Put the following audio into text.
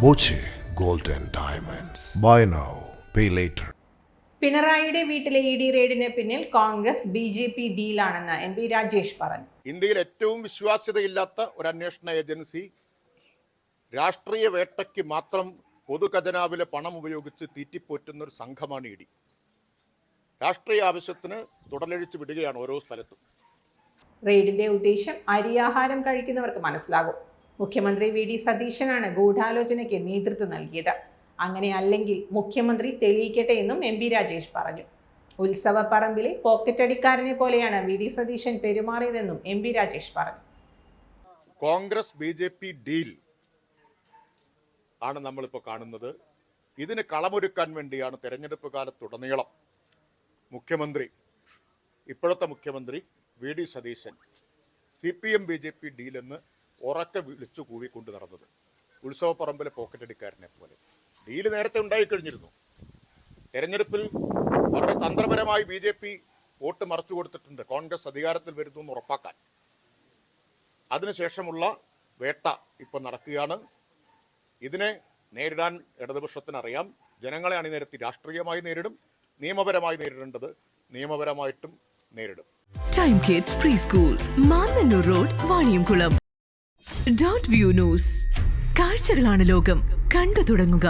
Boche gold and diamonds. Buy now pay later. പിണറായിയുടെ വീട്ടിലെ E D റെയ്ഡിന് പിന്നിൽ കോൺഗ്രസ് BJP ഡീലാണെന്ന് MP രാജേഷ് പറഞ്ഞു. ഇന്ത്യയിൽ ഏറ്റവും വിശ്വാസ്യതയില്ലാത്ത ഒരു അന്വേഷണ ഏജൻസി രാഷ്ട്രീയ വേട്ടയ്ക്ക് മാത്രം പൊതുഖജനാവിലെ പണം ഉപയോഗിച്ച് തീറ്റിപ്പോറ്റുന്ന ഒരു സംഘമാണ് ഇ ഡി. രാഷ്ട്രീയ ആവശ്യത്തിന് തുടലഴിച്ച് വിടുകയാണ് ഓരോ സ്ഥലത്തും. റെയ്ഡിന്റെ ഉദ്ദേശം അരിയാഹാരം കഴിക്കുന്നവർക്ക് മനസ്സിലാകും. മുഖ്യമന്ത്രി VD സതീശനാണ് ഗൂഢാലോചനയ്ക്ക് നേതൃത്വം നൽകിയത്. അങ്ങനെയല്ലെങ്കിൽ മുഖ്യമന്ത്രി തെളിയിക്കട്ടെ എന്നും MP രാജേഷ് പറഞ്ഞു. ഉത്സവപ്പറമ്പിലെ പോക്കറ്റടിക്കാരനെ പോലെയാണ് VD സതീശൻ പെരുമാറിയതെന്നും MP രാജേഷ് പറഞ്ഞു. കോൺഗ്രസ് BJP ഡീൽ ആണ് നമ്മളിപ്പോൾ കാണുന്നത്. ഇതിന് കളമൊരുക്കാൻ വേണ്ടിയാണ് തെരഞ്ഞെടുപ്പ് കാലത്തുടനീളം ഇപ്പോഴത്തെ മുഖ്യമന്ത്രി VD സതീശൻ CPM BJP ഡീലെന്ന് ഉറക്കെ വിളിച്ചു കൂവിക്കൊണ്ട് നടന്നത്. ഉത്സവപ്പറമ്പിലെ പോക്കറ്റടിക്കാരനെ പോലെ ഡീല് നേരത്തെ ഉണ്ടായിക്കഴിഞ്ഞിരുന്നു. തെരഞ്ഞെടുപ്പിൽ വളരെ തന്ത്രപരമായി BJP വോട്ട് മറച്ചു കൊടുത്തിട്ടുണ്ട് കോൺഗ്രസ് അധികാരത്തിൽ വരുന്നു എന്ന് ഉറപ്പാക്കാൻ. അതിനുശേഷമുള്ള വേട്ട ഇപ്പം നടക്കുകയാണ്. ഇതിനെ നേരിടാൻ ഇടതുപക്ഷത്തിനറിയാം. ജനങ്ങളെ അണിനിരത്തി രാഷ്ട്രീയമായി നേരിടും, നിയമപരമായി നേരിടേണ്ടത് നിയമപരമായിട്ടും നേരിടും. Time kids pre school, Mannannur road, Vaniyamkulam. Dot view news. കാഴ്ചകളാണ് ലോകം, കണ്ടു തുടങ്ങുക.